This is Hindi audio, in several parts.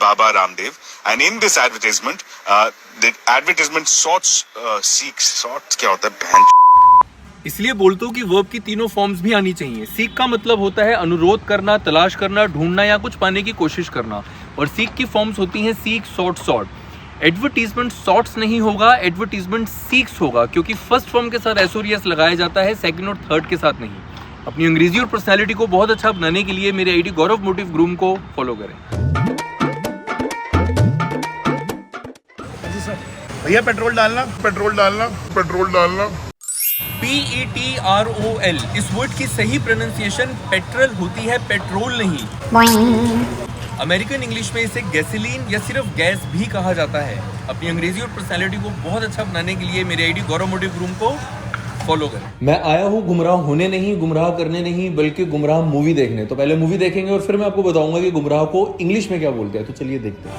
Baba Ramdev, and in this advertisement, the advertisement sorts क्या होता है बहन? इसलिए बोलता हूँ कि वर्ब की तीनों फॉर्म्स भी आनी चाहिए। सीक का मतलब होता है अनुरोध करना, तलाश करना, ढूंढना या कुछ पाने की कोशिश करना, और सीक की फॉर्म्स होती हैं सीक, सॉर्ट। एडवर्टीजमेंट सॉर्ट्स नहीं होगा, एडवर्टीजमेंट सीक्स होगा, क्योंकि फर्स्ट फॉर्म के साथ एस और एस लगाया जाता है, सेकंड और थर्ड के साथ नहीं। अपनी अंग्रेजी और पर्सनैलिटी को बहुत अच्छा बनाने के लिए मेरे आईडी गौरव मोटिव ग्रूम को फॉलो करें। भैया पेट्रोल डालना। PETROL, इस वर्ड की सही प्रोनाउंसिएशन पेट्रोल होती है, पेट्रोल नहीं। अमेरिकन इंग्लिश में इसे गैसोलीन या सिर्फ गैस भी कहा जाता है। अपनी अंग्रेजी और पर्सनैलिटी को बहुत अच्छा बनाने के लिए मेरे आईडी गौरव मोटिव ग्रूम को फॉलो करें। मैं आया हूँ गुमराह होने नहीं, गुमराह करने नहीं, बल्कि गुमराह मूवी देखने। तो पहले मूवी देखेंगे और फिर मैं आपको बताऊंगा कि गुमराह को इंग्लिश में क्या बोलते हैं। तो चलिए देखते हैं।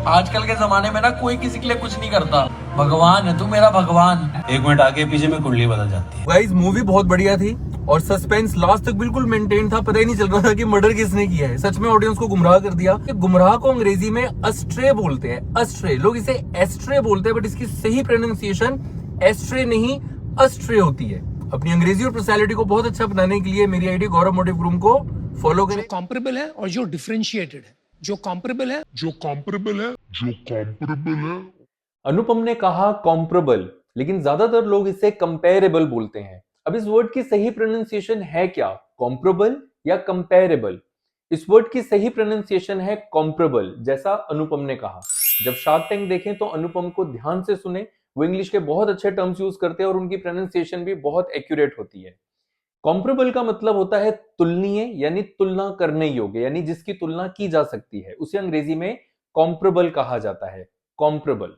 आजकल के जमाने में ना कोई किसी के लिए कुछ नहीं करता। भगवान है तू, मेरा भगवान। 1 मिनट आगे पीछे में कुंडली बदल जाती है। गाइस मूवी बहुत बढ़िया थी और सस्पेंस लास्ट तक बिल्कुल मेंटेन था। पता ही नहीं चल रहा था कि मर्डर किसने किया है। सच में ऑडियंस को गुमराह कर दिया। गुमराह को अंग्रेजी में अस्ट्रे बोलते हैं, अस्ट्रे। लोग इसे एस्ट्रे बोलते हैं, बट इसकी सही प्रोनाउंसिएशन एस्ट्रे नहीं, अस्ट्रे होती है। अपनी अंग्रेजी और पर्सनैलिटी को बहुत अच्छा बनाने के लिए मेरी आईडी गौरव मोटिव ग्रूम को फॉलो करें। कॉम्परेबल है और जो डिफरेंशिएटेड है, जो कॉम्परेबल है। अनुपम ने कहा कॉम्परेबल, लेकिन ज्यादातर लोग इसे कंपेरेबल बोलते हैं। अब इस वर्ड की सही प्रोनाउंसिएशन है क्या, कॉम्परेबल या कंपेरेबल? इस वर्ड की सही प्रोनाउंसिएशन है कॉम्परेबल, जैसा अनुपम ने कहा। जब शार्क टैंक देखें तो अनुपम को ध्यान से सुने, वो इंग्लिश के बहुत अच्छे टर्म्स यूज करते हैं और उनकी प्रोनाउंसिएशन भी बहुत एक्यूरेट होती है। कॉम्परेबल का मतलब होता है तुलनीय, यानी तुलना करने योग्य, यानी जिसकी तुलना की जा सकती है, उसे अंग्रेजी में कॉम्परेबल कहा जाता है, कॉम्परेबल।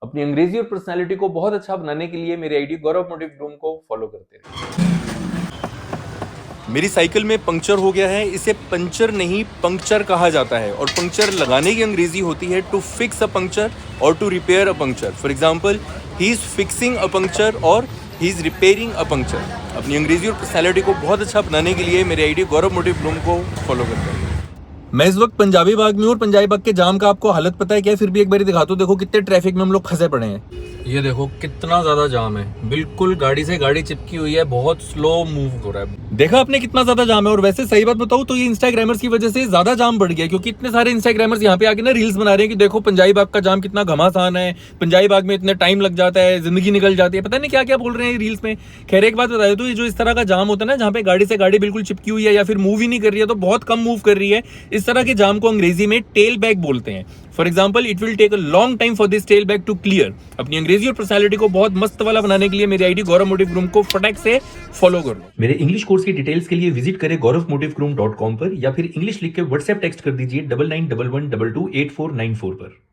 अपनी अंग्रेजी और पर्सनैलिटी को बहुत अच्छा बनाने के लिए मेरे आईडी गौरव मोटिव ग्रूम को फॉलो करते रहिए। मेरी साइकिल में पंक्चर हो गया है, इसे पंचर नहीं पंक्चर कहा जाता है, और पंक्चर लगाने की अंग्रेजी होती है टू फिक्स अ पंक्चर और to repair a puncture. For example, he is fixing a puncture और he is repairing a puncture. अपनी अंग्रेजी और पर्सनैलिटी को बहुत अच्छा बनाने के लिए मेरे आईडी गौरव मोटिव ग्रूम को फॉलो करते हैं। मैं इस वक्त पंजाबी बाग में हूँ और पंजाबी बाग के जाम का आपको हालत पता है क्या? फिर भी एक बार दिखा दो। देखो कितने ट्रैफिक में हम लोग फंसे पड़े हैं। ये देखो कितना ज्यादा जाम है, बिल्कुल गाड़ी से गाड़ी चिपकी हुई है, बहुत स्लो मूव हो रहा है। देखा आपने कितना ज्यादा जाम है। और वैसे सही बात बताऊं तो ये इंस्टाग्रामर्स की वजह से ज्यादा जाम बढ़ गया, क्योंकि इतने सारे इंस्टाग्रामर्स यहाँ पे आके ना रील्स बना रहे हैं कि देखो पंजाबी बाग का जाम कितना घमासान है, पंजाबी बाग में इतने टाइम लग जाता है, जिंदगी निकल जाती है, पता नहीं क्या क्या बोल रहे हैं रील्स में। खैर एक बात बता दो, ये जो इस तरह का जाम होता है ना, जहाँ पे गाड़ी से गाड़ी बिल्कुल चिपकी हुई है या फिर मूव ही नहीं कर रही है, तो बहुत कम मूव कर रही है, इस तरह के जाम को अंग्रेजी में टेल बैग बोलते हैं। For example, it will take a long time for this tailback to clear. अपनी अंग्रेजी और पर्सनैलिटी को बहुत मस्त वाला बनाने के लिए मेरी आईडी गौरव मोटिव ग्रूम को फटाक से फॉलो कर लो। मेरे इंग्लिश कोर्स की डिटेल्स के लिए विजिट करें gaurav-motivgroom.com पर, या फिर इंग्लिश लिख के व्हाट्सएप टेक्स्ट कर दीजिए 9911228494 पर।